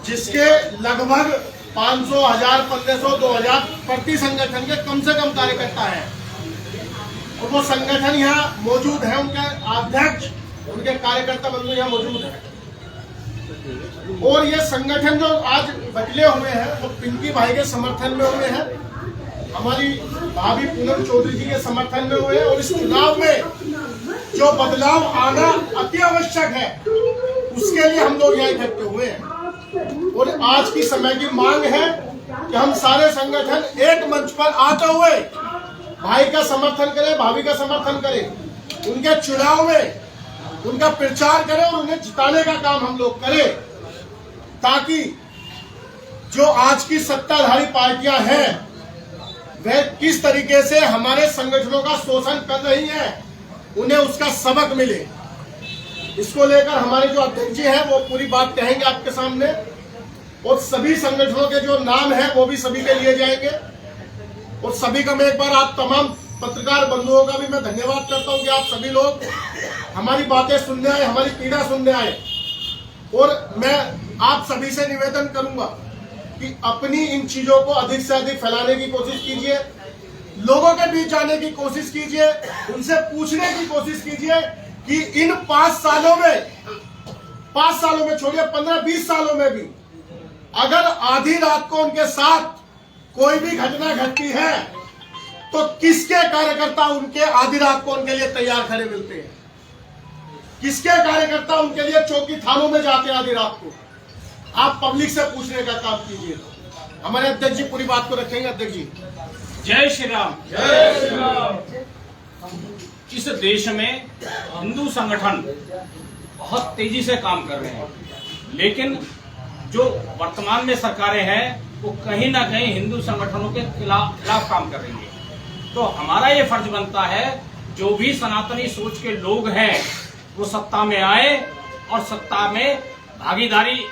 जिसके लगभग 500, 1000, 1500, 2000 प्रति संगठन के कम से कम कार्यकर्ता है। और वो संगठन यहाँ मौजूद है, उनके अध्यक्ष, उनके कार्यकर्ता बंधु यहाँ मौजूद है। और ये संगठन जो आज बदले हुए हैं वो पिंकी भाई के समर्थन में हुए हैं, हमारी भाभी पूनम चौधरी जी के समर्थन में हुए हैं। और इस चुनाव में जो बदलाव आना अति आवश्यक है उसके लिए हम लोग यहाँ इकट्ठे हुए हैं। और आज की समय की मांग है कि हम सारे संगठन एक मंच पर आते हुए भाई का समर्थन करें, भाभी का समर्थन करें, उनके चुनाव में उनका प्रचार करें और उन्हें जिताने का काम हम लोग करें, ताकि जो आज की सत्ताधारी पार्टियां हैं वह किस तरीके से हमारे संगठनों का शोषण कर रही हैं, उन्हें उसका सबक मिले। इसको लेकर हमारे जो अध्यक्ष जी हैं वो पूरी बात कहेंगे आपके सामने। और सभी संगठनों के जो नाम है वो भी सभी के लिए जाएंगे। और सभी का मैं एक बार आप तमाम पत्रकार बंधुओं का भी मैं धन्यवाद करता हूं कि आप सभी लोग हमारी बातें सुनने आए, हमारी पीड़ा सुनने आए। और मैं आप सभी से निवेदन करूंगा कि अपनी इन चीजों को अधिक से अधिक फैलाने की कोशिश कीजिए, लोगों के बीच जाने की कोशिश कीजिए, उनसे पूछने की कोशिश कीजिए कि इन 5 सालों में छोड़िए 15-20 सालों में भी अगर आधी रात को उनके साथ कोई भी घटना घटती है तो किसके कार्यकर्ता उनके आधी रात को उनके लिए तैयार खड़े मिलते हैं, किसके कार्यकर्ता उनके लिए चौकी थानों में जाते हैं आधी रात को। आप पब्लिक से पूछने का काम कीजिए। हमारे अध्यक्ष जी पूरी बात को रखेंगे। अध्यक्ष जी जय श्री राम। जय श्री राम। इस देश में हिंदू संगठन बहुत तेजी से काम कर रहे हैं, लेकिन जो वर्तमान में सरकारें हैं वो कहीं ना कहीं हिंदू संगठनों के खिलाफ काम कर रही है। तो हमारा ये फर्ज बनता है जो भी सनातनी सोच के लोग हैं वो सत्ता में आए और सत्ता में भागीदारी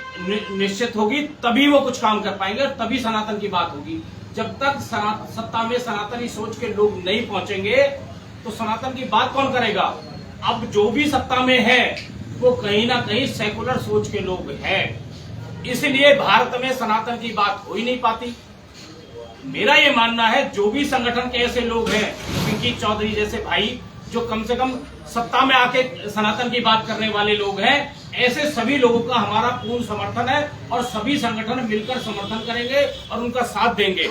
निश्चित होगी, तभी वो कुछ काम कर पाएंगे और तभी सनातन की बात होगी। जब तक सत्ता में सनातनी सोच के लोग नहीं पहुंचेंगे तो सनातन की बात कौन करेगा। अब जो भी सत्ता में है वो कहीं ना कहीं सेकुलर सोच के लोग हैं, इसलिए भारत में सनातन की बात हो ही नहीं पाती। मेरा ये मानना है जो भी संगठन के ऐसे लोग हैं, पिंकी चौधरी जैसे भाई जो कम से कम सत्ता में आके सनातन की बात करने वाले लोग हैं, ऐसे सभी लोगों का हमारा पूर्ण समर्थन है और सभी संगठन मिलकर समर्थन करेंगे और उनका साथ देंगे।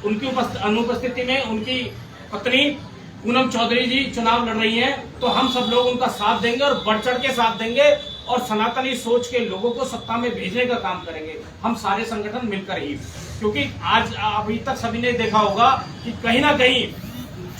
उनकी अनुपस्थिति में उनकी पत्नी पूनम चौधरी जी चुनाव लड़ रही हैं, तो हम सब लोग उनका साथ देंगे और बढ़ चढ़ के साथ देंगे और सनातनी सोच के लोगों को सत्ता में भेजने का काम करेंगे, हम सारे संगठन मिलकर ही। क्योंकि आज अभी तक सभी ने देखा होगा कि कहीं ना कहीं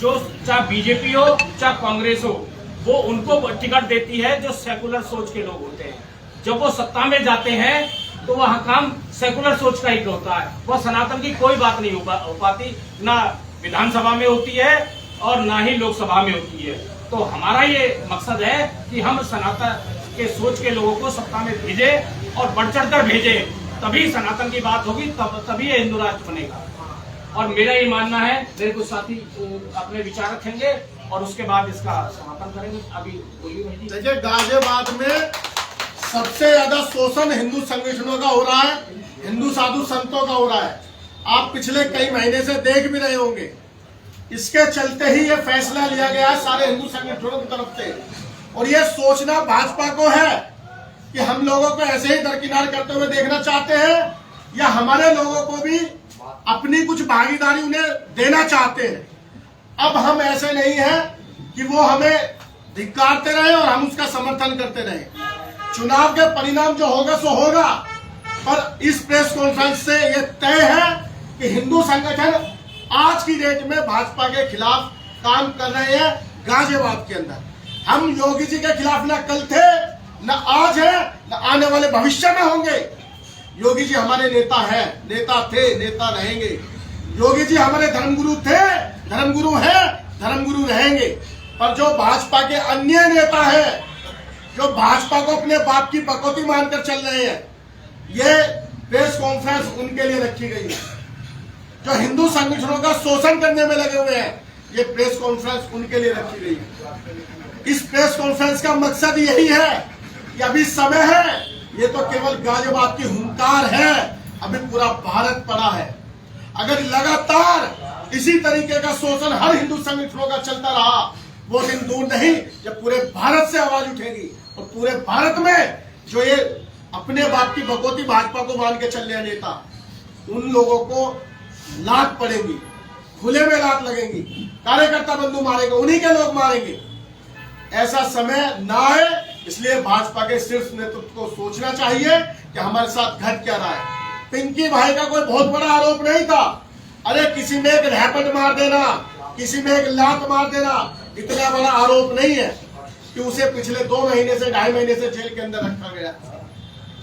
जो चाहे बीजेपी हो चाहे कांग्रेस हो, वो उनको टिकट देती है जो सेकुलर सोच के लोग होते हैं। जब वो सत्ता में जाते हैं तो वह काम सेकुलर सोच का ही होता है, वह सनातन की कोई बात नहीं हो पाती, ना विधानसभा में होती है और ना ही लोकसभा में होती है। तो हमारा ये मकसद है कि हम सनातन के सोच के लोगों को सत्ता में भेजे और बढ़ चढ़ कर भेजे, तभी सनातन की बात होगी, तभी ये हिंदू राष्ट्र बनेगा। और मेरा ये मानना है, मेरे कुछ साथी अपने विचार रखेंगे और उसके बाद इसका समापन करेंगे। अभी बोलिए। देखिए, गाजियाबाद में सबसे ज्यादा शोषण हिंदू संगठनों का हो रहा है, हिंदू साधु संतों का हो रहा है। आप पिछले कई महीने से देख भी रहे होंगे। इसके चलते ही ये फैसला लिया गया है सारे हिंदू संगठनों की तरफ से। और ये सोचना भाजपा को है कि हम लोगों को ऐसे ही दरकिनार करते हुए देखना चाहते हैं या हमारे लोगों को भी अपनी कुछ भागीदारी उन्हें देना चाहते हैं। अब हम ऐसे नहीं हैं कि वो हमें धिक्कारते रहे और हम उसका समर्थन करते रहे। चुनाव के परिणाम जो होगा सो होगा, पर इस प्रेस कॉन्फ्रेंस से ये तय है कि हिंदू संगठन आज की डेट में भाजपा के खिलाफ काम कर रहे हैं। गाजियाबाद के अंदर हम योगी जी के खिलाफ न कल थे, न आज है, न आने वाले भविष्य में होंगे। योगी जी हमारे नेता हैं, नेता थे, नेता रहेंगे। योगी जी हमारे धर्मगुरु थे, धर्मगुरु हैं, धर्मगुरु रहेंगे। पर जो भाजपा के अन्य नेता हैं, जो भाजपा को अपने बाप की बकौती मानकर चल रहे हैं, ये प्रेस कॉन्फ्रेंस उनके लिए रखी गई है। जो हिंदू संगठनों का शोषण करने में लगे हुए हैं, ये प्रेस कॉन्फ्रेंस उनके लिए रखी गई है। इस प्रेस कॉन्फ्रेंस का मकसद यही है कि अभी समय है, ये तो केवल गाजियाबाद की हुंकार है, अभी पूरा भारत पड़ा है। अगर लगातार इसी तरीके का शोषण हर हिंदू संगठनों का चलता रहा, वो दिन दूर नहीं जब पूरे भारत से आवाज उठेगी और पूरे भारत में जो ये अपने बाप की भगवती भाजपा को मान के चल रहे नेता, उन लोगों को लात पड़ेगी, खुले में लात लगेंगी, कार्यकर्ता बंधु मारेंगे, उन्हीं के लोग मारेंगे। ऐसा समय ना आए, इसलिए भाजपा के शीर्ष नेतृत्व को सोचना चाहिए कि हमारे साथ घट क्या रहा है। पिंकी भाई का कोई बहुत बड़ा आरोप नहीं था। अरे किसी में एक रैपट मार देना, किसी में एक लात मार देना इतना बड़ा आरोप नहीं है कि उसे पिछले 2 महीने से 2.5 महीने से जेल के अंदर रखा गया।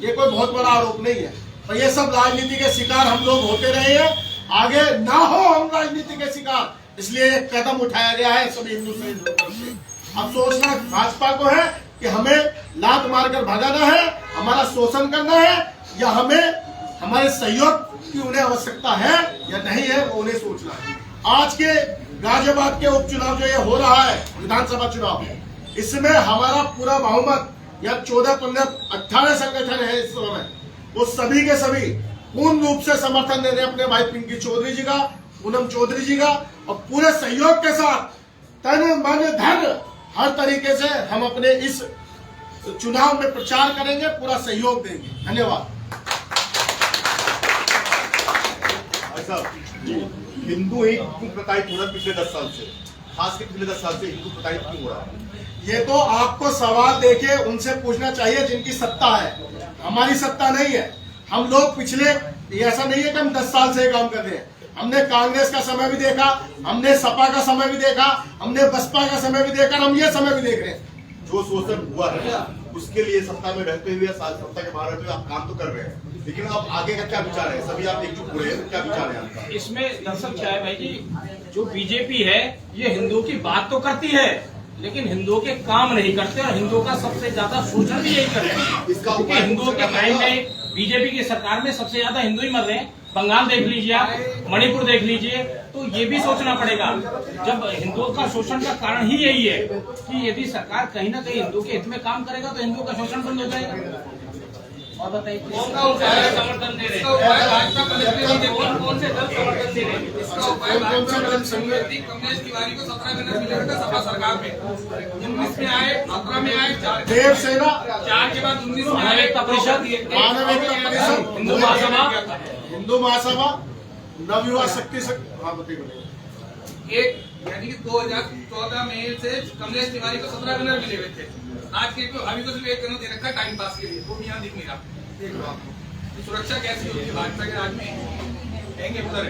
ये कोई बहुत बड़ा आरोप नहीं है। और ये सब राजनीति के शिकार हम लोग होते रहे हैं, आगे ना हो हम राजनीति के शिकार, इसलिए एक कदम उठाया गया है सभी हिंदू संगठनों से। अब सोचना भाजपा को है कि हमें लात मारकर भगाना है, हमारा शोषण करना है, या हमें हमारे सहयोग की उन्हें आवश्यकता है या नहीं है, वो उन्हें सोचना है। आज के गाजियाबाद के उपचुनाव जो ये हो रहा है, विधानसभा चुनाव, इसमें हमारा पूरा बहुमत या 14, 15, 18 संगठन है इस समय, वो सभी के सभी पूर्ण रूप से समर्थन दे रहे हैं अपने भाई पिंकी चौधरी जी का, पूनम चौधरी जी का, और पूरे सहयोग के साथ तन मन धन हर तरीके से हम अपने इस चुनाव में प्रचार करेंगे, पूरा सहयोग देंगे। धन्यवाद। हिंदू ही क्यों प्रताड़ित हो रहा है पिछले 10 साल से, खासकर पिछले 10 साल से हिंदू प्रताड़ित क्यों हो रहा है? ये तो आपको सवाल देके उनसे पूछना चाहिए जिनकी सत्ता है, हमारी सत्ता नहीं है। हम लोग पिछले, ऐसा नहीं है कि हम 10 साल से काम कर रहे हैं, हमने कांग्रेस का समय भी देखा, हमने सपा का समय भी देखा, हमने बसपा का समय भी देखा, हम ये समय भी देख रहे हैं। जो शोषण हुआ है उसके लिए सत्ता में रहते हुए, सत्ता के बाहर रहते हुए आप काम तो कर रहे हैं, लेकिन अब आगे का क्या विचार है? सभी आप एकजुट हो रहे हैं, क्या विचार है आपका? इसमें दरअसल क्या है भाई जी, जो बीजेपी है ये हिंदुओं की बात तो करती है लेकिन हिंदुओं के काम नहीं करते, और हिंदुओं का सबसे ज्यादा शोषण भी यही कर रहे हैं। क्योंकि हिंदुओं के टाइम में बीजेपी की सरकार में सबसे ज्यादा हिंदू ही मर रहे हैं। बंगाल देख लीजिए आप, मणिपुर देख लीजिए, तो ये भी सोचना पड़ेगा। जब हिंदुओं का शोषण का कारण ही यही है कि यदि सरकार कहीं ना कहीं हिंदुओं के हित में काम करेगा तो हिंदुओं का शोषण बंद हो जाएगा। और बताइए समर्थन दे रहे हैं, कौन से दल समर्थन दे रहे हैं? इसका उपाय कमलेश तिवारी को 17 मिनट मिलेगा था सपा सरकार में, 19 में आए, 17 में आए, 4 के बाद 19 में आए, हिंदू महासभा, हिंदू महासभा, नवयुवा शक्ति से, हाँ बताइए। एक यानी कि 2014 में से कमलेश तिवारी को 17 मिनट मिले हुए थे। आज के अभी तो सिर्फ 1 दिन दे रखा है टाइम पास के लिए, वो भी यहाँ दिख नहीं रहा। देख लो आप, सुरक्षा कैसी होती है भाजपा के राज में, कहेंगे उधर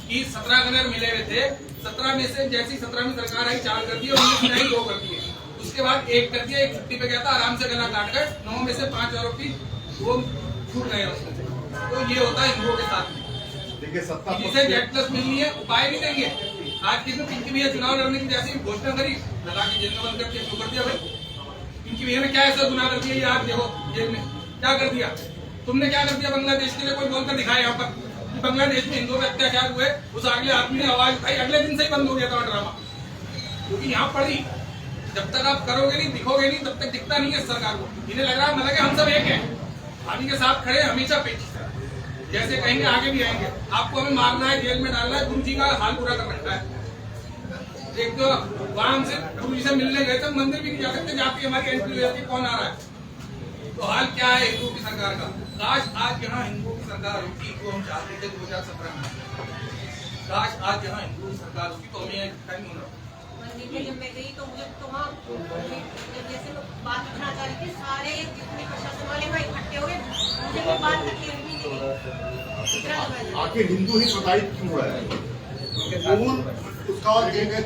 कि 17 गनर मिले हुए थे, 17 में से जैसी 17 में सरकार आई 4 कर दी और 19 में आई 2 कर दिए, उसके बाद 1 कर दिया, एक छुट्टी पे गया था, आराम से गला काट कर 9 में से 5 आरोपी वो छूट गए उसमें से। तो ये होता है हिंदुओं के साथ में। देखिए सत्ता जिसे Z+ मिलनी है उपाय नहीं देंगे। आज की पिंकी भैया चुनाव लड़ने की जैसी घोषणा करी, लगा के जेल में बंद करके शुरू कर दिया। भाई पिंकी भैया ने क्या ऐसा गुनाह कर दिया, आप देखो जेल में क्या कर दिया, तुमने क्या कर दिया बांग्लादेश के लिए? कोई बोलकर दिखाया यहाँ पर कि बांग्लादेश में हिंदुओं पे अत्याचार हुए, उस अगले आदमी ने आवाज उठाई, अगले दिन से ही बंद हो गया था ड्रामा। क्योंकि यहाँ पड़ी, जब तक आप करोगे नहीं, दिखोगे नहीं, तब तक दिखता नहीं है सरकार को। इन्हें लग रहा है मतलब हम सब एक है, भाभी के साथ खड़े हमेशा पीछे, जैसे कहेंगे आगे भी आएंगे। आपको हमें मारना है, जेल में डालना है, गुरु जी का हाल पूरा कर रखा है। एक तो वहां हमसे गुरु जी से मिलने गए थे, मंदिर भी नहीं जा सकते, जाके हमारी एंट्री हो जाती, कौन आ रहा है? तो हाल क्या है हिंदुओं की सरकार का? काश आज यहाँ हिंदुओं की सरकार होती जो हम चाहते थे 2017 में, काश आज यहाँ हिंदुओं की सरकार होती तो हमें टाइम होना। जब मैं गई तो मुझे तो वहाँ जैसे लोग बात करना चाह रही थी, सारे जितने प्रशासन वाले वहाँ इकट्ठे हो गए, मुझे कोई बात करके आखिर हिंदू ही प्रताड़ित क्यों हो रहा है? उसका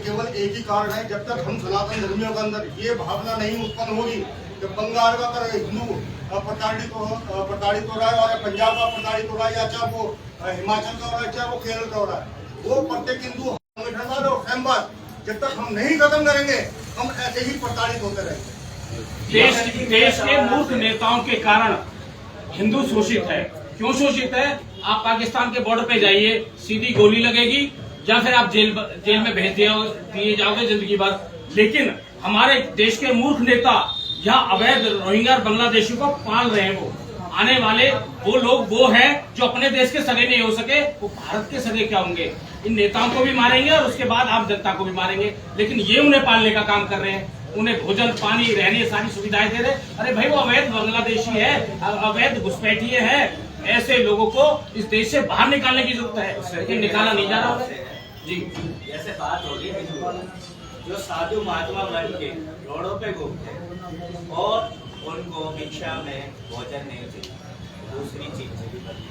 केवल एक ही कारण है, जब तक हम सनातन धर्मियों के अंदर ये भावना नहीं उत्पन्न होगी कि बंगाल का अगर हिंदू प्रताड़ित हो रहा है और पंजाब का प्रताड़ित हो रहा है, या चाहे वो हिमाचल का हो रहा है, चाहे वो केरल का हो रहा है, वो प्रत्येक हिंदू संगठनवाद और फैमवाद जब तक हम नहीं खत्म करेंगे हम ऐसे ही प्रताड़ित होते रहेंगे। देश के मूर्ख नेताओं के कारण हिंदू शोषित है। क्यों शोषित है? आप पाकिस्तान के बॉर्डर पे जाइए, सीधी गोली लगेगी या फिर आप जेल में भेज दिए जाओगे जिंदगी भर। लेकिन हमारे देश के मूर्ख नेता यहाँ अवैध रोहिंग्या और बांग्लादेशी को पाल रहे हैं। वो आने वाले वो लोग वो हैं जो अपने देश के सगे नहीं हो सके, वो भारत के सगे क्या होंगे। इन नेताओं को भी मारेंगे और उसके बाद आम जनता को भी मारेंगे, लेकिन ये उन्हें पालने का काम कर रहे हैं, उन्हें भोजन पानी रहने सारी सुविधाएं दे रहे। अरे भाई वो अवैध बांग्लादेशी है, अवैध घुसपैठिए है, ऐसे लोगों को इस देश से बाहर निकालने की जरूरत है, लेकिन निकाला नहीं जा रहा जी। जैसे बात हो रही है जो साधु महात्मा बन के रोडों पे घूमते और उनको भिक्षा में भोजन नहीं चाहिए, दूसरी चीज चाहिए,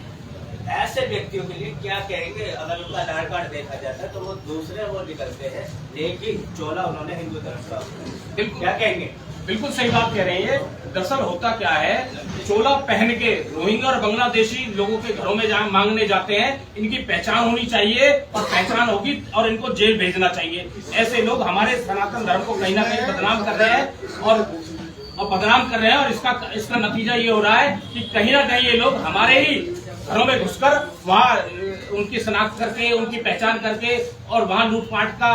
ऐसे व्यक्तियों के लिए क्या कहेंगे। अगर उनका आधार कार्ड देखा जाता है तो वो दूसरे वो निकलते हैं, लेकिन चोला उन्होंने हिंदू धर्म का, क्या कहेंगे। बिल्कुल सही बात कह रहे हैं। दरअसल होता क्या है, चोला पहन के रोहिंग्या और बांग्लादेशी लोगों के घरों में जहाँ मांगने जाते हैं, इनकी पहचान होनी चाहिए और पहचान होगी और इनको जेल भेजना चाहिए। ऐसे लोग हमारे सनातन धर्म को कहीं ना कहीं बदनाम कर रहे हैं और बदनाम कर रहे हैं, और इसका नतीजा ये हो रहा है कि कहीं ना कहीं ये लोग हमारे ही घरों में घुसकर वहाँ उनकी शनाख्त करके, उनकी पहचान करके और वहाँ लूटपाट का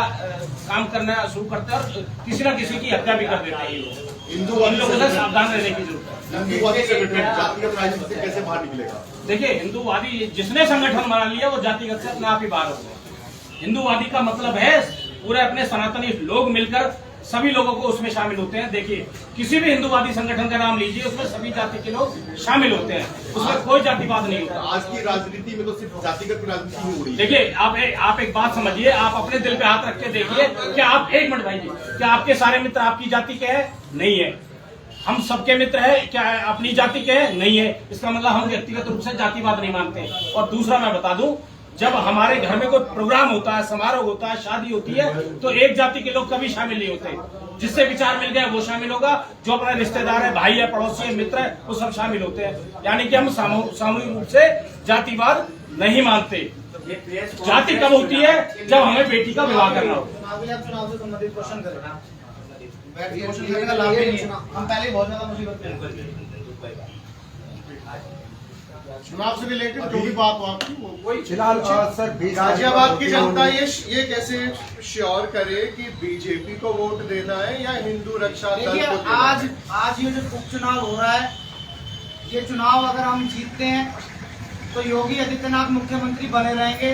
काम करना शुरू करते हैं और किसी न किसी की हत्या भी कर देते हैं ये लोग। इन लोगों से सावधान रहने की जरूरत है। हिंदूवादी संगठन जातिगत राजनीति से कैसे बाहर निकलेगा? देखिए, हिंदूवादी जिसने संगठन बना लिया वो जातिगत से अपने आप ही बाहर हो गए। हिंदूवादी का मतलब है पूरे अपने सनातनी लोग मिलकर सभी लोगों को उसमें शामिल होते हैं। देखिए, किसी भी हिंदूवादी संगठन का नाम लीजिए, उसमें सभी जाति के लोग शामिल होते हैं, उसमें कोई जातिवाद नहीं होता। आज की राजनीति में तो सिर्फ जातिगत राजनीति ही हो रही है। देखिए, आप एक बात समझिए, आप अपने दिल पे हाथ रख के देखिए, क्या आप, एक मिनट भाई जी, क्या आपके सारे मित्र आपकी जाति के हैं? नहीं है। हम सबके मित्र हैं, क्या अपनी जाति के हैं? नहीं है। इसका मतलब हम व्यक्तिगत रूप से जातिवाद नहीं मानते। और दूसरा मैं बता दूं, जब हमारे घर में कोई प्रोग्राम होता है, समारोह होता है, शादी होती है, तो एक जाति के लोग कभी शामिल नहीं होते। जिससे विचार मिल गया वो शामिल होगा, जो अपना रिश्तेदार है, भाई है, पड़ोसी है, मित्र है, वो सब शामिल होते हैं। यानी कि हम सामूहिक रूप से जातिवाद नहीं मानते। जाति कब होती है? जब हमें बेटी का विवाह करना हो। चुनाव से संबंधित क्वेश्चन कर रहे हैं, क्वेश्चन करने का लाभ भी नहीं है, हम पहले ही बहुत ज्यादा मुसीबत में हैं। चुनाव से रिलेटेड जो भी बात हो आपकी, कोई फिलहाल सर गाजियाबाद की जनता ये कैसे श्योर करे कि बीजेपी को वोट देना है या हिंदू रक्षा दल को देखिए, देना है? आज ये जो उपचुनाव हो रहा है, ये चुनाव अगर हम जीतते हैं तो योगी आदित्यनाथ मुख्यमंत्री बने रहेंगे,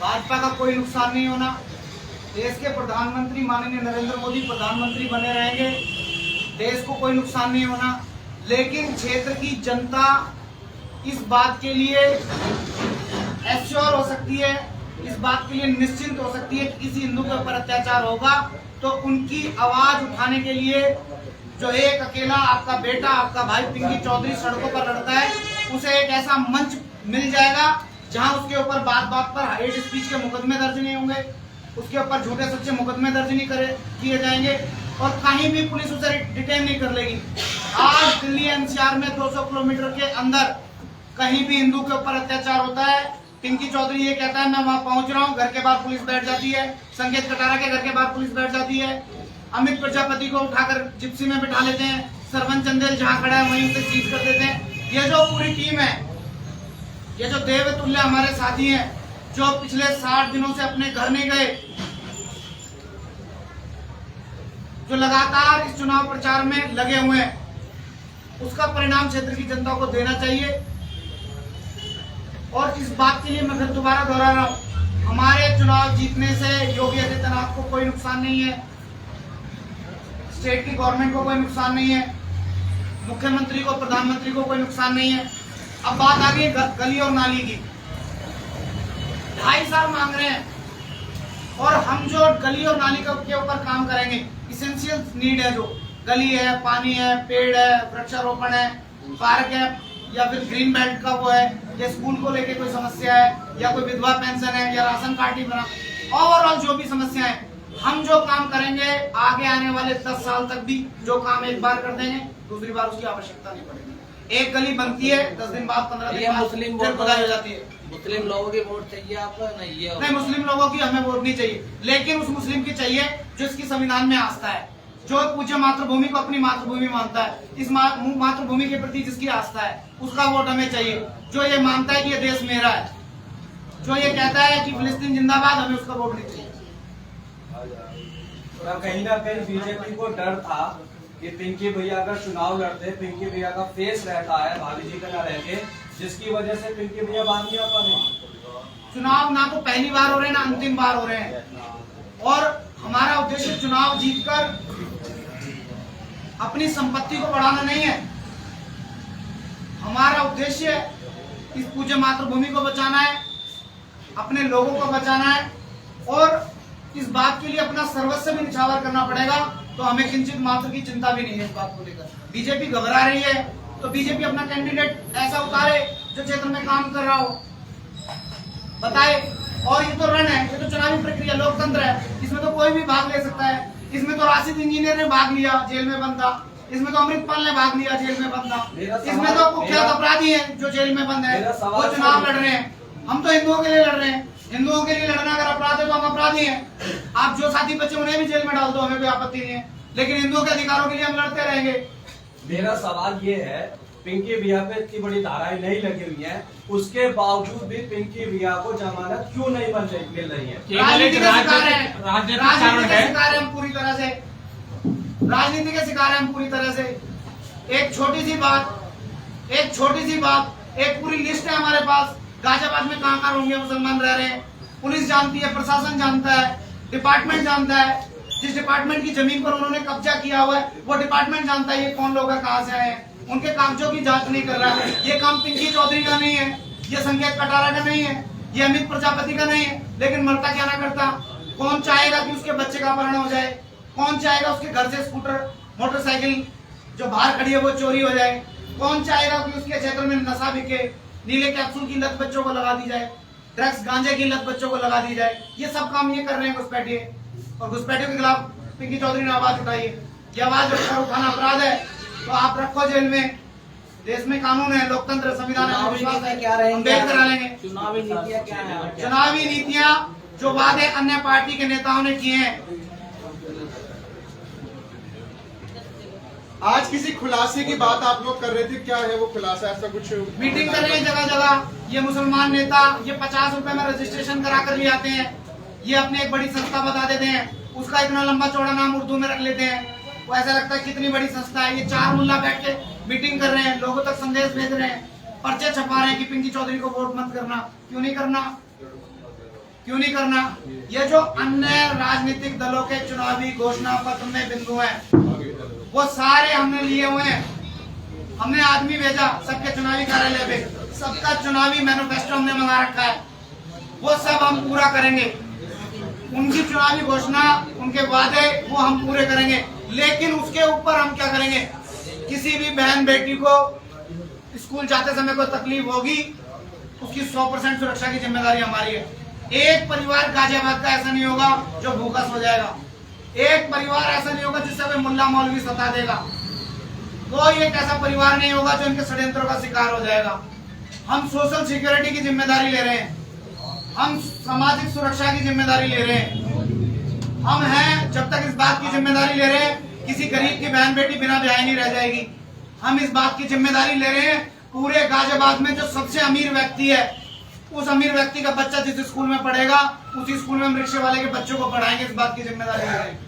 भाजपा का कोई नुकसान नहीं होना। देश के प्रधानमंत्री माननीय नरेंद्र मोदी प्रधानमंत्री बने रहेंगे, देश को कोई नुकसान नहीं होना। लेकिन क्षेत्र की जनता इस बात के लिए एश्योर हो सकती है, इस बात के लिए निश्चिंत हो सकती है कि किसी हिंदू के ऊपर अत्याचार होगा तो उनकी आवाज उठाने के लिए जो एक अकेला आपका बेटा, आपका भाई पिंकी चौधरी सड़कों पर लड़ता है, उसे एक ऐसा मंच मिल जाएगा जहां उसके ऊपर बात बात पर हेट स्पीच के मुकदमे दर्ज नहीं होंगे, उसके ऊपर झूठे सच्चे मुकदमे दर्ज नहीं किए जाएंगे और कहीं भी पुलिस उसे डिटेन नहीं कर लेगी। आज दिल्ली एनसीआर में 200 किलोमीटर के अंदर कहीं भी हिंदू के ऊपर अत्याचार होता है, पिंकी चौधरी ये कहता है मैं वहां पहुंच रहा हूं, घर के बाहर पुलिस बैठ जाती है, संकेत कटारा के घर के बाहर पुलिस बैठ जाती है, अमित प्रजापति को उठाकर जिप्सी में बिठा लेते हैं, सरवन चंदेल जहां खड़ा है वहीं उसे सीज कर देते हैं। ये जो पूरी टीम है, ये जो देवतुल्य हमारे साथी हैं, जो पिछले 60 दिनों से अपने घर नहीं गए, जो लगातार इस चुनाव प्रचार में लगे हुए हैं, उसका परिणाम क्षेत्र की जनता को देना चाहिए। और इस बात के लिए मैं फिर दोबारा दोहरा रहा हूं, हमारे चुनाव जीतने से योगी आदित्यनाथ को कोई नुकसान नहीं है, स्टेट की गवर्नमेंट को कोई नुकसान नहीं है, मुख्यमंत्री को, प्रधानमंत्री को कोई नुकसान नहीं है। अब बात आ गई गली और नाली की। 2.5 साल मांग रहे हैं और हम जो गली और नाली के ऊपर काम करेंगे, इसेंशियल नीड है, जो गली है, पानी है, पेड़ है, वृक्षारोपण है, पार्क है, या फिर ग्रीन बेल्ट का वो है, या स्कूल को लेके कोई समस्या है, या कोई विधवा पेंशन है, या राशन कार्ड ही बना, ओवरऑल जो भी समस्या है, हम जो काम करेंगे आगे आने वाले 10 साल तक भी जो काम एक बार कर देंगे, दूसरी बार उसकी आवश्यकता नहीं पड़ेगी। एक गली बनती है, 10 दिन बाद, 15 दिन बाद मुस्लिम फिर खुदाई हो जाती है। मुस्लिम लोगों की वोट चाहिए आपको? नहीं, मुस्लिम लोगों की हमें वोट नहीं चाहिए, लेकिन उस मुस्लिम की चाहिए जो इसकी संविधान में आस्था है, जो पूज्य मातृभूमि को अपनी मातृभूमि मानता है, इस मातृभूमि के प्रति जिसकी आस्था है, उसका वोट हमें चाहिए। जो ये मानता है कि ये देश मेरा है, जो ये कहता है कि फिलिस्तीन जिंदाबाद, हमें उसका वोट नहीं चाहिए। कहीं ना कहीं बीजेपी को डर था कि पिंकी भैया अगर चुनाव लड़ते, पिंकी भैया का फेस रहता है भाभी जी का ना रहते, जिसकी वजह से पिंकी भैया बाहर नहीं आ पा रहे। चुनाव ना तो पहली बार हो रहे हैं ना अंतिम बार हो रहे हैं, और हमारा उद्देश्य चुनाव जीतकर अपनी संपत्ति को बढ़ाना नहीं है। हमारा उद्देश्य इस पूज्य मातृभूमि को बचाना है, अपने लोगों को बचाना है, और इस बात के लिए अपना सर्वस्व भी निछावर करना पड़ेगा। तो हमें किंचित मात्र की चिंता भी नहीं है इस बात को लेकर। बीजेपी घबरा रही है तो बीजेपी अपना कैंडिडेट ऐसा उतारे जो क्षेत्र में काम कर रहा हो, बताए। और ये तो रण है, ये तो चुनावी प्रक्रिया, लोकतंत्र है, इसमें तो कोई भी भाग ले सकता है। इसमें तो राशिद इंजीनियर ने भाग लिया, जेल में बंद था। इसमें तो अमृतपाल ने भाग लिया, जेल में बंद था। इसमें तो कुख्यात अपराधी हैं जो जेल में बंद है, वो चुनाव लड़ रहे हैं। हम तो हिंदुओं के लिए लड़ रहे हैं। हिंदुओं के लिए लड़ना अगर अपराध है तो हम अपराधी हैं। आप जो साथी बच्चे उन्हें भी जेल में डाल दो, हमें कोई आपत्ति नहीं है, लेकिन हिंदुओं के अधिकारों के लिए हम लड़ते रहेंगे। मेरा सवाल ये है, पिंकी भैया पे इतनी बड़ी धाराएं नहीं लगी हुई हैं, उसके बावजूद भी पिंकी भैया को जमानत क्यों नहीं मिल रही है? राजनीति के शिकार है, राजनीतिक राजनीति के है। शिकार है हम पूरी तरह से, राजनीति के शिकार है हम पूरी तरह से। एक छोटी सी बात, एक पूरी लिस्ट है हमारे पास, गाजियाबाद में कहाँ होंगे मुसलमान रह रहे हैं, पुलिस जानती है, प्रशासन जानता है, डिपार्टमेंट जानता है। जिस डिपार्टमेंट की जमीन पर उन्होंने कब्जा किया हुआ है वो डिपार्टमेंट जानता है ये कौन लोग हैं, कहाँ से आए हैं। उनके कागजों की जांच नहीं कर रहा है। ये काम पिंकी चौधरी का नहीं है, ये संकेत कटारा का नहीं है, ये अमित प्रजापति का नहीं है, लेकिन मरता क्या ना करता। कौन चाहेगा कि उसके बच्चे का अपहरण हो जाए? कौन चाहेगा उसके घर से स्कूटर, मोटरसाइकिल जो बाहर खड़ी है वो चोरी हो जाए? कौन चाहेगा कि उसके क्षेत्र में नशा बिके, नीले कैप्सूल की लत बच्चों को लगा दी जाए, ड्रग्स गांजे की लत बच्चों को लगा दी जाए? ये सब काम ये कर रहे हैं घुसपैठिए, और घुसपैठियों के खिलाफ पिंकी चौधरी ने आवाज उठाई है। ये आवाज उठाना अपराध है तो आप रखो जेल में। देश में कानून है, लोकतंत्र, संविधान है, विश्वास है, क्या रहेंगे? हम बेल करा लेंगे। चुनावी नीतियाँ क्या है? चुनावी नीतियाँ जो वादे अन्य पार्टी के नेताओं ने किए हैं। आज किसी खुलासे की बात आप लोग कर रहे थे, क्या है वो खुलासा? ऐसा कुछ मीटिंग कर रहे हैं जगह जगह। ये मुसलमान नेता ये 50 रुपए में रजिस्ट्रेशन करा कर ले आते हैं। ये अपने एक बड़ी संस्था बता देते हैं, उसका इतना लंबा चौड़ा नाम उर्दू में रख लेते हैं, वो ऐसा लगता है कितनी बड़ी संस्था है। ये 4 मुल्ला बैठ के मीटिंग कर रहे हैं, लोगों तक संदेश भेज रहे हैं, पर्चे छपा रहे हैं कि पिंकी चौधरी को वोट मत करना। क्यों नहीं करना? क्यों नहीं करना? ये जो अन्य राजनीतिक दलों के चुनावी घोषणा पत्र में बिंदु हैं वो सारे हमने लिए हुए हैं। हमने आदमी भेजा सबके चुनावी कार्यालय पे, सबका चुनावी मैनिफेस्टो हमने मंगा रखा है, वो सब हम पूरा करेंगे। उनकी चुनावी घोषणा, उनके वादे वो हम पूरे करेंगे। लेकिन उसके ऊपर हम क्या करेंगे? किसी भी बहन बेटी को स्कूल जाते समय कोई तकलीफ होगी, उसकी 100% सुरक्षा की जिम्मेदारी हमारी है। एक परिवार गाजियाबाद का ऐसा नहीं होगा जो भूखा सो जाएगा। एक परिवार ऐसा नहीं होगा जिससे कोई मुल्ला मौलवी सता देगा। कोई एक ऐसा परिवार नहीं होगा जो इनके षड्यंत्रों का शिकार हो जाएगा। हम सोशल सिक्योरिटी की जिम्मेदारी ले रहे हैं, हम सामाजिक सुरक्षा की जिम्मेदारी ले रहे हैं। हम हैं, जब तक इस बात की जिम्मेदारी ले रहे हैं किसी गरीब की बहन बेटी बिना ब्याह नहीं रह जाएगी। हम इस बात की जिम्मेदारी ले रहे हैं पूरे गाजियाबाद में जो सबसे अमीर व्यक्ति है, उस अमीर व्यक्ति का बच्चा जिस स्कूल में पढ़ेगा उसी स्कूल में हम रिक्शे वाले के बच्चों को पढ़ाएंगे। इस बात की जिम्मेदारी ले रहे हैं।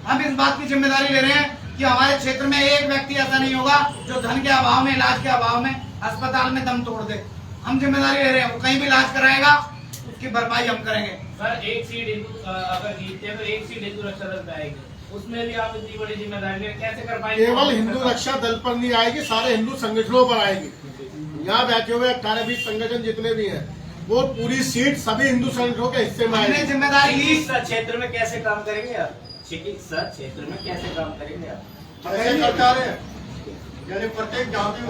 हम इस बात की जिम्मेदारी ले रहे हैं कि हमारे क्षेत्र में एक व्यक्ति ऐसा नहीं होगा जो धन के अभाव में, इलाज के अभाव में अस्पताल में दम तोड़ दे। हम जिम्मेदारी ले रहे हैं, वो कहीं भी इलाज कराएगा उसकी भरपाई हम करेंगे। सर, एक सीट हिंदू अगर जीतते हैं तो एक सीट हिंदू रक्षा दल पे आएगी, उसमें भी आप इतनी बड़ी जिम्मेदारी कैसे कर पाएंगे? केवल हिंदू रक्षा दल पर नहीं आएगी, सारे हिंदू संगठनों पर आएगी। यहाँ बैठे हुए 18-20 संगठन जितने भी हैं वो पूरी सीट सभी हिंदू संगठनों के हिस्से में आएगी। जिम्मेदारी चिकित्सा क्षेत्र में कैसे काम करेंगे आप? चिकित्सा क्षेत्र में कैसे काम करेंगे आप? ऐसे करता रहे, यानी प्रत्येक जाति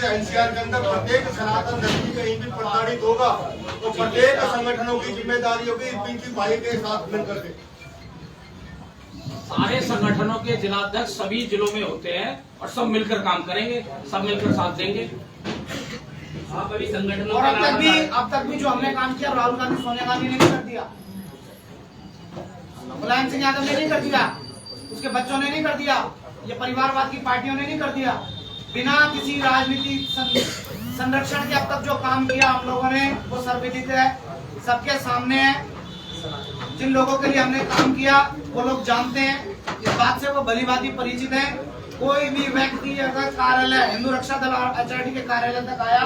एनसीआर के अंदर प्रत्येक सनातन धर्म कहीं भी प्रताड़ित होगा तो प्रत्येक संगठनों की जिम्मेदारी होगी पिंकी भाई के साथ मिलकर के। सारे संगठनों के जिलाध्यक्ष सभी जिलों में होते हैं और सब मिलकर काम करेंगे, सब मिलकर साथ देंगे। आप अभी संगठनों और अब तक भी जो हमने काम किया राहुल गांधी, सोनिया गांधी ने नहीं कर दिया, मुलायम सिंह यादव ने नहीं कर दिया, उसके बच्चों ने नहीं कर दिया, ये परिवारवाद की पार्टियों ने नहीं कर दिया। बिना किसी राजनीतिक संरक्षण के अब तक जो काम किया हम लोगों ने वो सर्वविदित है, सबके सामने है। जिन लोगों के लिए हमने काम किया वो लोग जानते हैं, इस बात से वो भली भांति परिचित हैं। कोई भी व्यक्ति अगर कार्यालय हिंदू रक्षा दल HRD के कार्यालय तक आया,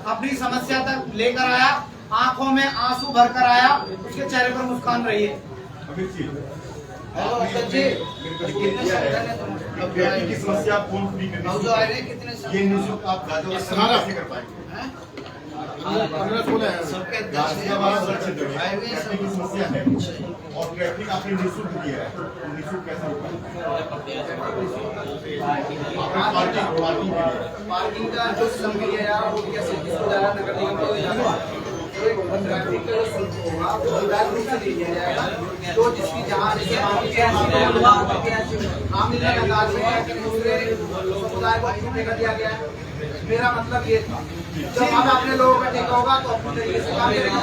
अपनी समस्या तक लेकर आया, आंखों में आंसू भरकर आया, उसके चेहरे पर मुस्कान रही है। हेलो अशोक जी, कितने संगठन है व्यक्ति की समस्या पूर्ण भी करनी जो आए हैं कितने ये निःशुल्क आप गाजियाबाद कैसे कर पाएंगे? सबके गाजियाबाद सुरक्षित है, ट्रैफिक की समस्या है और ट्रैफिक आपने निःशुल्क दिया है, तो निःशुल्क कैसे होगा? पार्किंग का जो श्रम है यार, वो कैसे किसको जाना, नगर निगम को जाना, ट्रैफिक का जो शुल्क होगा वो सुचारू रूप से दिया जाएगा। तो जिसकी जहाँ आमिर लगाज में कि दूसरे समुदाय को छूटने का दिया गया है। मेरा मतलब ये था, जब हम अपने लोगों का टेका होगा तो अपने तरीके से काम करेंगे।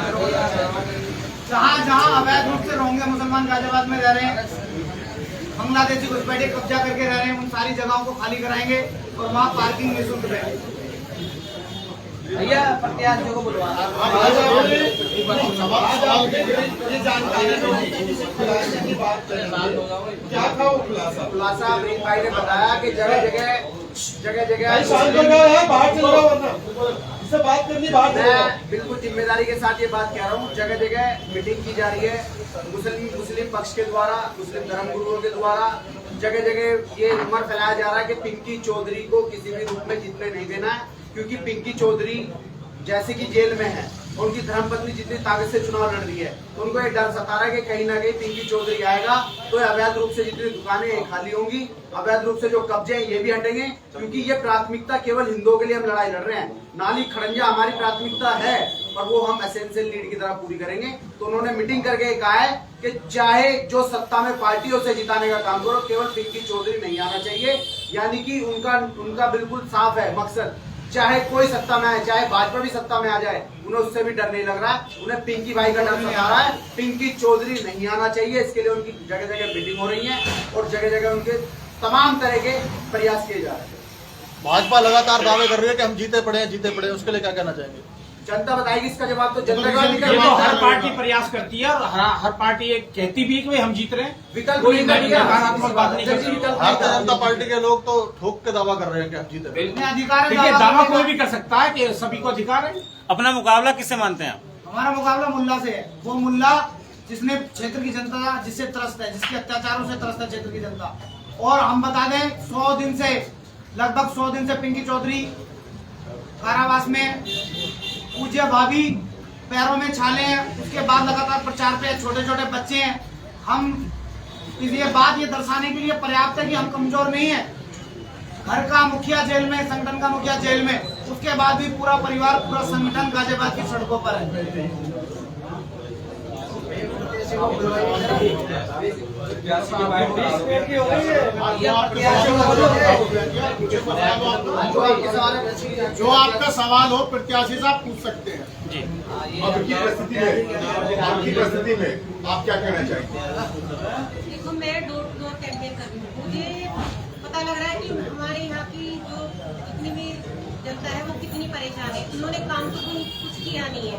जहाँ अवैध रूप से रोहिंग्या मुसलमान गाजियाबाद में रह रहे हैं, बांग्लादेशी घुसपैठे कब्जा करके रह रहे हैं, उन सारी जगहों को खाली कराएंगे और वहाँ पार्किंग निःशुल्क रहेगी। भैया प्रत्याशियों को बुलवाना खुलासा अमरीन भाई ने बताया कि जगह जगह मैं बिल्कुल जिम्मेदारी के साथ ये बात कह रहा हूँ, जगह जगह मीटिंग की जा रही है मुस्लिम पक्ष के द्वारा, मुस्लिम धर्मगुरुओं के द्वारा। जगह जगह ये उम्र फैलाया जा रहा है कि पिंकी चौधरी को किसी भी रूप में जीतने नहीं देना है, क्योंकि पिंकी चौधरी जैसे कि जेल में है, उनकी धर्मपत्नी जितनी ताकत से चुनाव लड़ रही है, तो उनको एक डर सता रहा है कि कहीं ना कहीं पिंकी चौधरी आएगा तो अवैध रूप से जितनी दुकानें खाली होंगी, अवैध रूप से जो कब्जे हैं ये भी हटेंगे, क्योंकि ये प्राथमिकता केवल हिंदुओं के लिए हम लड़ाई लड़ रहे हैं। नाली खड़ंजा हमारी प्राथमिकता है और वो हम एसेंशियल नीड की तरह पूरी करेंगे। तो उन्होंने मीटिंग करके कहा है कि चाहे जो सत्ता में पार्टियों से जिताने का काम करो, केवल पिंकी चौधरी नहीं आना चाहिए। यानी कि उनका बिल्कुल साफ है मकसद, चाहे कोई सत्ता में आए, चाहे भाजपा भी सत्ता में आ जाए, उन्हें उससे भी डर नहीं लग रहा है, उन्हें पिंकी भाई का डर सता रहा है। पिंकी चौधरी नहीं आना चाहिए, इसके लिए उनकी जगह जगह मीटिंग हो रही है और जगह जगह उनके तमाम तरह के प्रयास किए जा रहे हैं। भाजपा लगातार दावे कर रही है कि हम जीते पड़े हैं, उसके लिए क्या कहना चाहेंगे? जनता बताएगी इसका जवाब, तो जनता का ये तो हर पार्टी प्रयास करती है और हर पार्टी ये कहती भी है कि भाई हम जीत रहे हैं। विकल्प कोई नहीं कर नकारात्मक बात नहीं करती। भारतीय जनता पार्टी के लोग तो ठोक के दावा कर रहे हैं कि हम जीते पड़े हैं। अधिकार देखिए, दावा कोई भी कर सकता है कि सभी को अधिकार है। अपना मुकाबला किससे मानते हैं आप? हमारा मुकाबला मुल्ला से है। वो मुल्ला जिसने क्षेत्र की जनता जिससे त्रस्त है, जिसके अत्याचारों से त्रस्त है क्षेत्र की जनता। और हम बता दें, लगभग 100 दिन से पिंकी चौधरी कारावास में, पूज्य भाभी पैरों में छाले हैं, उसके बाद लगातार प्रचार पे छोटे छोटे बच्चे हैं। हम ये बात ये दर्शाने के लिए पर्याप्त है कि हम कमजोर नहीं है। घर का मुखिया जेल में, संगठन का मुखिया जेल में, उसके बाद भी पूरा परिवार, पूरा संगठन गाजियाबाद की सड़कों पर है। जो आपका सवाल हो प्रत्याशी से आप पूछ सकते हैं। अब की परिस्थिति में आप क्या कहना चाहेंगे? देखो, मैं डोर टू डोर कैंपेन कर रही हूँ। मुझे पता लग रहा है कि हमारे यहाँ की जो जितनी भी जनता है वो कितनी परेशान है। उन्होंने काम तो कुछ किया नहीं है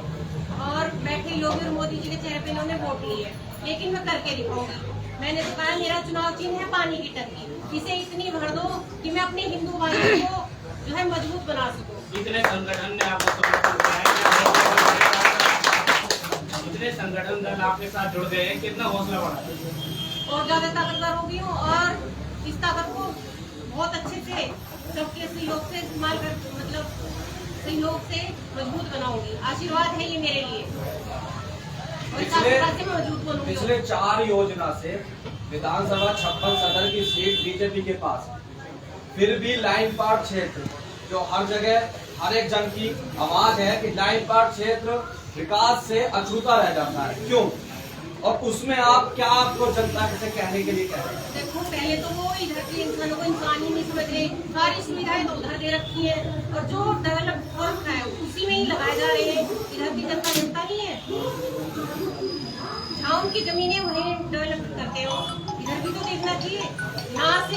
और बैठे लोग और मोदी जी के चेहरे पे इन्होंने वोट ली है, लेकिन मैं करके दिखाऊंगी। मैंने तो कहा मेरा चुनाव चिन्ह है पानी की टंकी, इसे इतनी भर दो कि मैं अपने हिंदू भाइयों को जो है मजबूत बना सकूं। इतने संगठन ने आपको समर्थन किया है, इतने संगठन दल आपके साथ जुड़ गए हैं, कितना हौसला बढ़ा और ज्यादा ताकतवर हो गई हूँ और इस ताकत को बहुत अच्छे से सबके सहयोग से इस्तेमाल कर, मतलब सहयोग से मजबूत बनाऊंगी। आशीर्वाद है ये मेरे लिए। पिछले 4 योजना से विधानसभा 56 सदर की सीट बीजेपी के पास, फिर भी लाइन पार क्षेत्र जो हर जगह हर एक जन की आवाज है कि लाइन पार क्षेत्र विकास से अछूता रह जाता है, क्यों? और उसमें आप क्या आपको जनता से कहने के लिए कह रहे हैं? देखो, पहले तो वो इधर के इंसानों को इंसान ही नहीं समझ रहे, सारी सुविधाएं तो उधर दे रखी है और जो डेवलप हो रखा है उसी में ही लगाए जा रहे हैं। इधर की जनता नहीं है, जहाँ उनकी जमीनें वहीं डेवलप करते हो। इधर भी तो देखना चाहिए। यहाँ से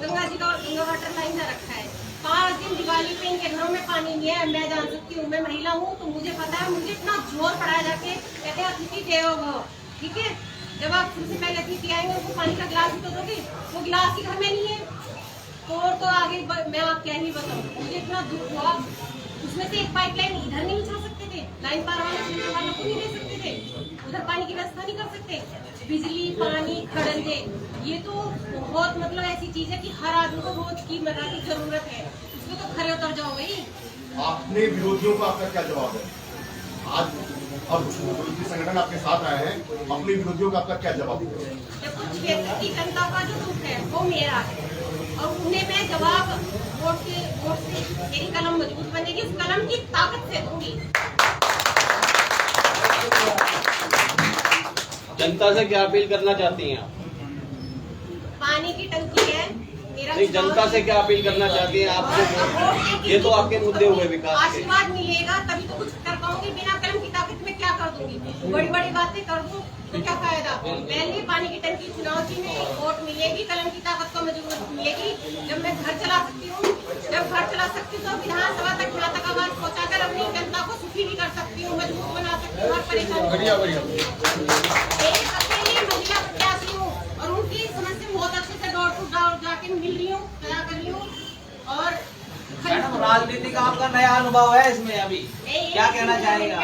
गंगा जी का गंगा वाटर लाइन का रखा है, 5 दिन दिवाली पे इनके घरों में पानी नहीं है। मैं जान सकती हूँ, मैं महिला हूँ तो मुझे पता है। मुझे इतना जोर पड़ा जाके कहते हैं अतिथि देवो भव, ठीक है। जब आप सबसे पहले अतिथि आएंगे उनको पानी का गिलास भी तो दोगे, वो गिलास ही घर में नहीं है। तो आगे मैं आप क्या ही बताऊं, मुझे इतना दुख हुआ। उसमें से एक पाइपलाइन इधर नहीं बिछा सकते थे, लाइन पार वाले क्षेत्र वालों को नहीं दे सकते थे, उधर पानी की व्यवस्था नहीं कर सकते। बिजली, पानी, खड़ंजे, ये तो बहुत मतलब ऐसी चीज है कि हर आदमी को रोज की मर्रा की जरूरत है, उसको तो खरे उतर जाओ भाई। अपने विरोधियों का आपका क्या जवाब है? आज अब विरोधी संगठन आपके साथ आए हैं, अपने विरोधियों का आपका क्या जवाब है? देखो, क्षेत्र की जनता का जो दुख है वो मेरा है, और उन्हें मैं जवाब वोट से मेरी कलम मजबूत बनेगी, उस कलम की ताकत से दूंगी। जनता से क्या अपील करना चाहती हैं आप? पानी की टंकी है मेरा, नहीं, जनता से क्या अपील करना चाहती हैं आप? ये तो आपके मुद्दे हुए विकास के। आशीर्वाद मिलेगा तभी तो कुछ कर पाऊंगी, बिना कलम की ताकत में क्या कर दूंगी? बड़ी बड़ी बातें कर दूं तो क्या फायदा? पहले पानी की टंकी चुनौती में वोट मिलेगी, कलम की ताकत को मजबूत मिलेगी। जब मैं घर चला सकती हूँ, तो विधानसभा तक यहाँ तक आवाज पहुँचाकर अपनी जनता को सुखी भी कर सकती हूँ, मजबूत बना सकती हूँ, हर परेशानी। एक अकेली महिला प्रत्याशी हूँ और उनकी समस्या बहुत अच्छे से डोर टू डोर जाके मिल रही हूँ, क्या कर रही हूँ। और मैडम, राजनीति का आपका नया अनुभव है इसमें, अभी क्या कहना चाहेंगे?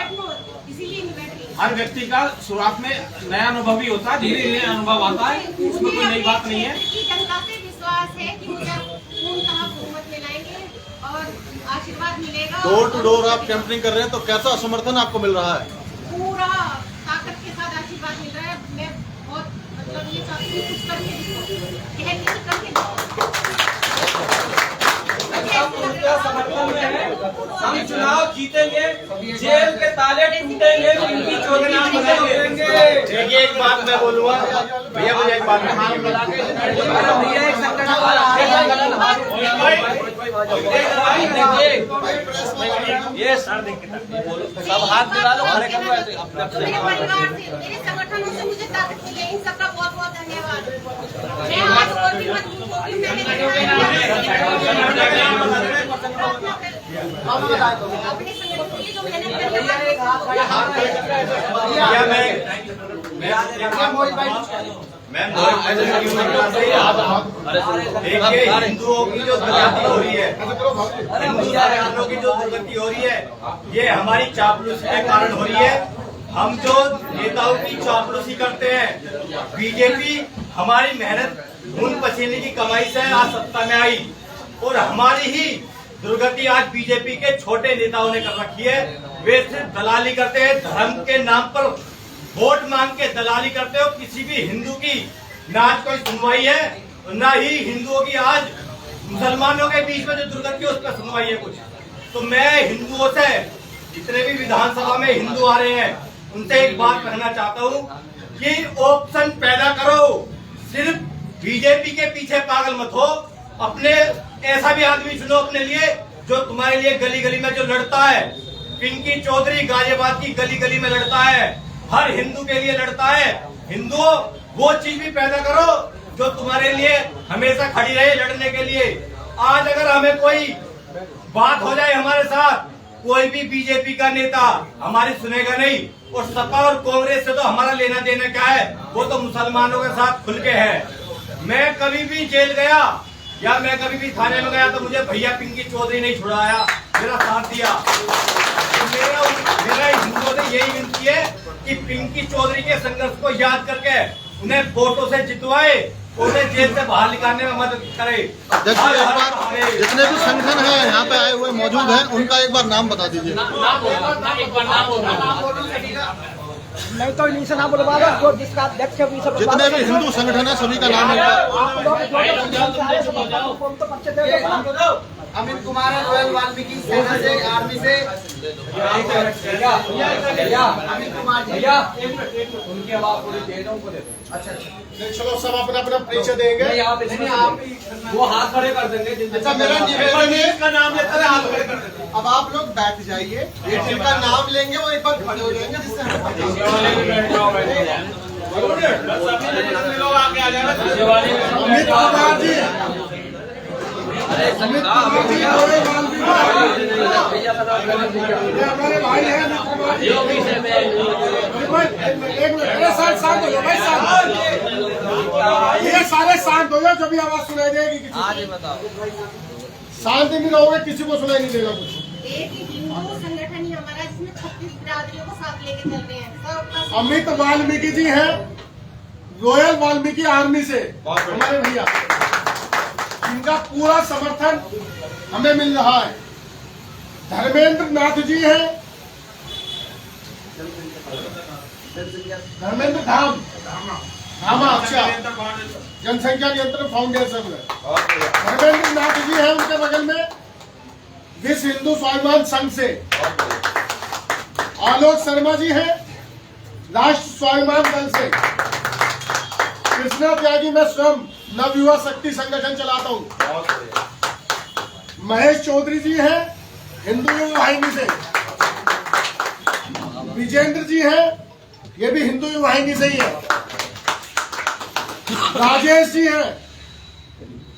इसीलिए मैं बैठ रही हूँ। हर व्यक्ति का शुरुआत में नया अनुभव ही होता है, धीरे धीरे अनुभव आता है, उसमें कोई नई बात नहीं है। जनता से विश्वास है कि मुझे पूर्णतः बहुमत में लाएंगे और आशीर्वाद मिलेगा। डोर टू डोर आप कैंपेनिंग कर रहे हैं, तो कैसा समर्थन आपको मिल रहा है? पूरा ताकत के साथ आशीर्वाद मिल रहा है। मैं बहुत मतलब ये चाहती हूँ कुछ करके समर्थन में है, हम चुनाव जीतेंगे, जेल के ताले टूटेंगे, पिंकी चौधरी बदलेंगे। देखिए, एक बात मैं बोलूँगा भैया, मुझे एक बात भैया, एक संगठन ये सर सब हाथ मिला लो, खड़े कर लो ऐसे अपने अपने। मेरे परिवार से, मेरे संगठनों से मुझे ताकत मिले, इन सबका बहुत बहुत धन्यवाद। मैं आज और भी मजबूत होगी, अपने संगठन के लिए जो मेहनत देखिए, हिंदुओं की जो दुर्गति हो रही है, हिंदुओं की जो दुर्गति हो रही है, ये हमारी चापलूसी के कारण हो रही है। हम जो नेताओं की चापलूसी करते हैं, बीजेपी हमारी मेहनत खून पसीने की कमाई से आज सत्ता में आई, और हमारी ही दुर्गति आज बीजेपी के छोटे नेताओं ने कर रखी है। वे सिर्फ दलाली करते हैं, धर्म के नाम पर वोट मांग के दलाली करते हो। किसी भी हिंदू की ना आज कोई सुनवाई है, ना ही हिंदुओं की आज मुसलमानों के बीच में जो दुर्गति है उस पर सुनवाई है कुछ। तो मैं हिंदुओं से, जितने भी विधानसभा में हिंदू आ रहे हैं, उनसे एक बात कहना चाहता हूँ कि ऑप्शन पैदा करो, सिर्फ बीजेपी के पीछे पागल मत हो। अपने ऐसा भी आदमी चुनो अपने लिए जो तुम्हारे लिए गली गली में जो लड़ता है। पिंकी चौधरी गाजियाबाद की गली गली में लड़ता है, हर हिंदू के लिए लड़ता है। हिंदुओं, वो चीज भी पैदा करो जो तुम्हारे लिए हमेशा खड़ी रहे लड़ने के लिए। आज अगर हमें कोई बात हो जाए हमारे साथ, कोई भी बीजेपी का नेता हमारी सुनेगा नहीं, और सपा और कांग्रेस से तो हमारा लेना देना क्या है, वो तो मुसलमानों के साथ खुल के है। मैं कभी भी जेल गया या मैं कभी भी थाने में गया तो मुझे भैया पिंकी चौधरी नहीं छुड़ाया, मेरा साथ दिया। मेरा हिंदुओं से यही विनती है कि पिंकी चौधरी के संघर्ष को याद करके उन्हें वोटों से जितवाए, उन्हें जेल से बाहर निकालने में मदद करे। देखिए, एक बार जितने भी संगठन हैं यहाँ पे आए हुए मौजूद हैं, उनका एक बार नाम बता दीजिए। नहीं तो इन्हीं से नाम बुलवा दो, जो जिसका अध्यक्ष है उन्हीं से। जितने भी हिंदू संगठन है सभी का नाम है। अमित कुमार है, रॉयल वाल्मीकि सेना से, आर्मी से। अमित कुमार भैया, उनकी आवाज पूरी दे दो, उनको दे दो। अच्छा अच्छा, चलो सब अपना अपना परिचय देंगे। नहीं, आप वो हाथ खड़े कर देंगे। अच्छा, मेरा निवेदन है, इसका नाम लेते हैं, हाथ खड़े कर देंगे। अब आप लोग बैठ जाइए, जिनका नाम लेंगे वो एक बार खड़े हो जाएंगे, जिससे अमित कुमार जी, अमित कुमार जी हमारे भाई हैं। एक मिनट, साथ हो जाओ भाई, साथ। ये सारे शांत हो जाओ, जब भी आवाज सुनाई देगी किसी आज बताओ, शांति में रहोगे, किसी को सुनाई नहीं देगा कुछ। एक हिंदू संगठन ही हमारा, जिसमें 36 बिरादरियों को साथ लेके चल रहे हैं। सबका अमित वाल्मीकि जी हैं रॉयल वाल्मीकि आर्मी से, हमारे भैया, इनका पूरा समर्थन हमें मिल रहा है। धर्मेंद्र नाथ जी हैं, धर्मेंद्र धामा, अच्छा, जनसंख्या नियंत्रण फाउंडेशन में धर्मेंद्र नाथ जी हैं। उनके बगल में विश्व हिंदू स्वाभिमान संघ से आलोक शर्मा जी हैं, राष्ट्र स्वाभिमान दल से। कृष्णा त्यागी, मैं स्वयं नवयुवा शक्ति संगठन चलाता हूँ। महेश चौधरी जी हैं, हिंदू युवा वाहिनी से। विजेंद्र जी हैं, ये भी हिंदू युवा वाहिनी से ही है। राजेश जी हैं,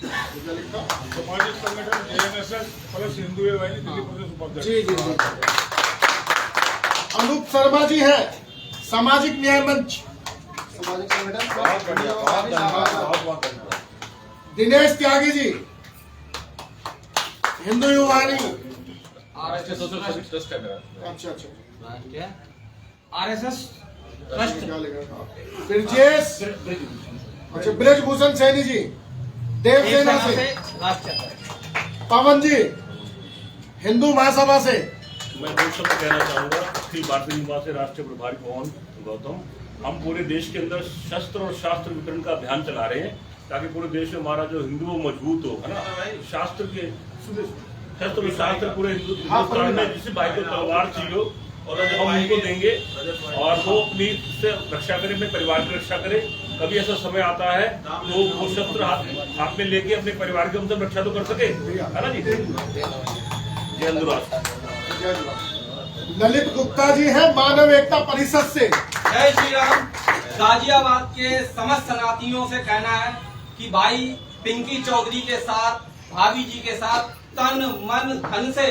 सामाजिक संगठन ANSS प्लस हिंदू युवा वाहिनी दिल्ली प्रदेश उपाध्यक्ष। जी जी जी। अनूप शर्मा जी हैं, सामाजिक न्याय मंच। सामाजिक संगठन बहुत धन्यवाद। दिनेश त्यागी जी, हिंदू युवा वाहिनी। अच्छा अच्छा, RSS ब्रजेश, अच्छा, ब्रजभूषण सैनी जी, देवसेना से। पवन जी, हिंदू महासभा से। मैं दो शब्द कहना चाहूंगा कि भारतीय युवा से राष्ट्रीय प्रभारी पवन गौतम, हम पूरे देश के अंदर शस्त्र और शास्त्र वितरण का अभियान चला रहे हैं ताकि पूरे देश में हमारा जो हिंदू मजबूत हो, है ना। शास्त्र के शस्त्र और शास्त्र पूरे हिंदुस्तान में जिस भाई को तलवार चाहिए और हम उनको देंगे और वो अपनी से रक्षा करे, अपने परिवार की रक्षा करे। कभी ऐसा समय आता है तो वो शस्त्र हाथ में लेके अपने परिवार की हम सब रक्षा तो कर सके, है ना जी। जय हिंद राष्ट्र। ललित गुप्ता जी हैं, मानव एकता परिषद से। जय श्री राम। गाजियाबाद के समस्त सनातनियों से कहना है कि भाई पिंकी चौधरी के साथ, भाभी जी के साथ तन मन धन से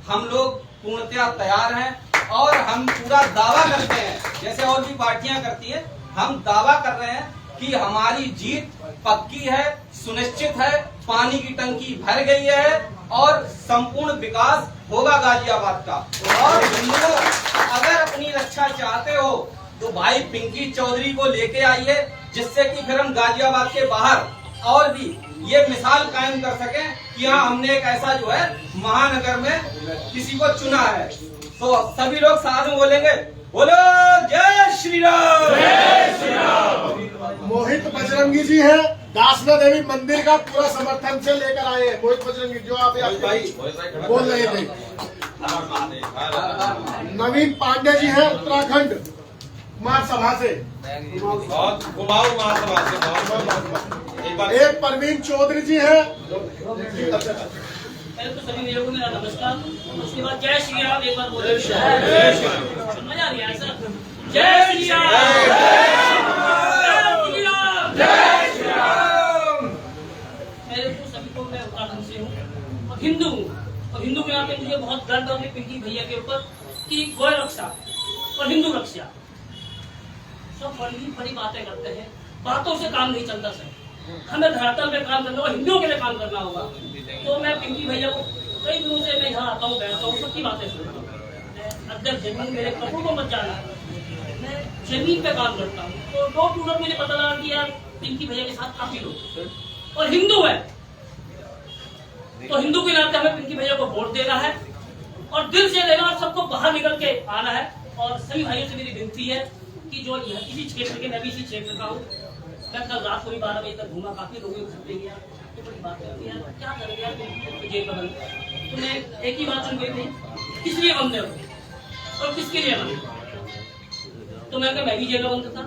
हम लोग पूर्णतया तैयार हैं और हम पूरा दावा करते हैं, जैसे और भी पार्टियां करती हैं, हम दावा कर रहे हैं कि हमारी जीत पक्की है, सुनिश्चित है। पानी की टंकी भर गई है और संपूर्ण विकास होगा गाजियाबाद का। और हिंदू अगर अपनी रक्षा चाहते हो तो भाई पिंकी चौधरी को लेके आइए, जिससे कि फिर हम गाजियाबाद के बाहर और भी ये मिसाल कायम कर सकें कि हाँ, हमने एक ऐसा जो है महानगर में किसी को चुना है। तो सभी लोग साथ में बोलेंगे, बोलो जय श्री राम। जय श्री राम। मोहित बजरंगी जी हैं, दासना देवी मंदिर का पूरा समर्थन से लेकर आए हैं। मोहित बजरंगी जो आप बोल रहे थे। नवीन पांडे जी हैं, उत्तराखंड कुमार सभा से। एक परवीन चौधरी जी हैं। पहले तो सभी मेरे को मेरा नमस्कार, उसके बाद जय श्री राम एक बार बोले। मजा आ गया सर। जय श्री राम, मेरे को सभी को, मैं उत्तराखंड से हूँ और हिंदू हूँ, और हिंदू के नाते मुझे बहुत गर्व है पिंकी भैया के ऊपर कि गौ रक्षा और हिंदू रक्षा सब बड़ी बातें करते हैं, बातों से काम नहीं चलता सर। हमें धरातल में काम करना होगा, हिंदुओं के लिए काम करना होगा। तो मैं पिंकी भैया को कई दिनों से मैं यहाँ आता हूँ, बैठता हूँ, सबकी बातें सुनता हूँ। अगर जमीन मेरे कपड़ों को मत जाना, मैं जमीन पे काम करता हूँ। तो डोर टू डोर मुझे पता लगा कि यार पिंकी भैया के साथ काफी लोग और हिंदू है, तो हिंदू के नाते हमें पिंकी भैया को वोट देना है और दिल से देना और सबको बाहर निकल के आना है। और सभी भाइयों से मेरी विनती है कि जो इसी क्षेत्र के, मैं भी इसी क्षेत्र का हूँ, मैं कल रात को भी 12 बजे तक घूमा, काफी लोगों के घर पे गया, बड़ी बात करती है क्या करेंगे यार, जेल का बंद। तो मैं एक ही बात सुन गई थी, किस लिए बंद है और किसके लिए बंद। तो मैं भी जेल का बंद था,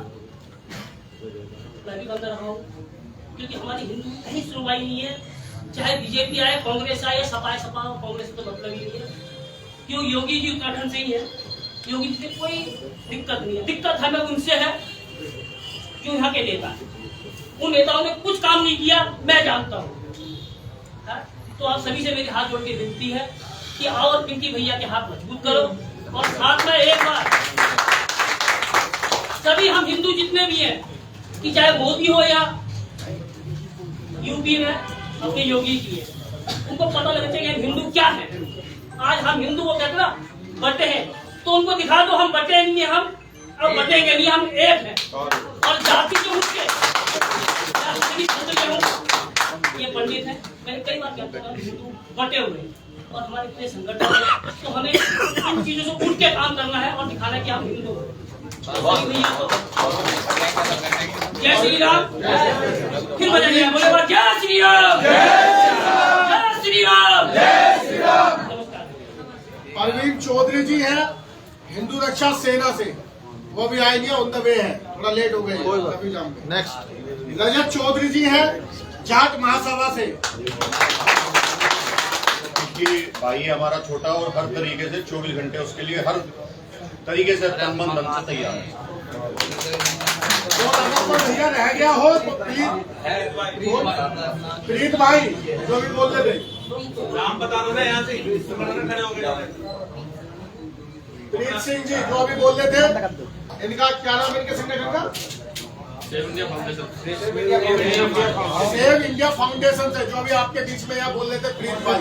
मैं भी बंद रहा हूँ, क्योंकि हमारी हिंदू कहीं सुनवाई नहीं है। चाहे बीजेपी आए, कांग्रेस आए, सपा कांग्रेस से तो मतलब ही नहीं है। क्यों, योगी जी उत्तराखंड से ही है, योगी जी से कोई दिक्कत नहीं है। दिक्कत हमें उनसे है जो यहाँ के नेता है। उन नेताओं ने कुछ काम नहीं किया, मैं जानता हूँ। तो आप सभी से मेरी हाथ जोड़ के विनती है कि आओ और पिंकी भैया के हाथ मजबूत करो। और साथ में एक बार सभी हम हिंदू जितने भी हैं, कि चाहे मोदी हो या यूपी में अपने योगी की है, उनको पता लगना चाहिए हिंदू क्या है। आज हम हिंदू को कहते ना बटे हैं, तो उनको दिखा दो हम बटे नहीं है, हम अब बटेंगे नहीं, हम एक हैं। और जाति जो मुझके ये पंडित है, मैंने कई बार कहता हूँ हिंदू बटे हुए और हमारे इतने संगठन है, तो हमें इन चीजों से उठ के काम करना है और दिखाना है कि हम हिंदू हैं। जय श्री राम। फिर बजाइए, बोले बात जय श्री राम, जय श्री राम, जय श्री राम। नमस्कार। परवीन चौधरी जी है हिंदू रक्षा सेना से, वो भी आएंगे, ऑन द वे है, थोड़ा लेट हो गए। नेक्स्ट रजत चौधरी जी है जाट महासभा से। कि भाई हमारा छोटा और हर तरीके से 24 घंटे उसके लिए हर तरीके से तनमन धन से तैयार है। तो अगर कोई भैया रह गया हो तो प्रीत भाई जो भी बोल रहे थे, नाम बता दो ना यहाँ से खड़े हो गए। प्रीत सिंह जी जो अभी बोल रहे थे, इनका क्या नाम, इनके संगठन का सेव इंडिया फाउंडेशन से, जो अभी आपके बीच में यहाँ बोल रहे थे प्रीत भाई।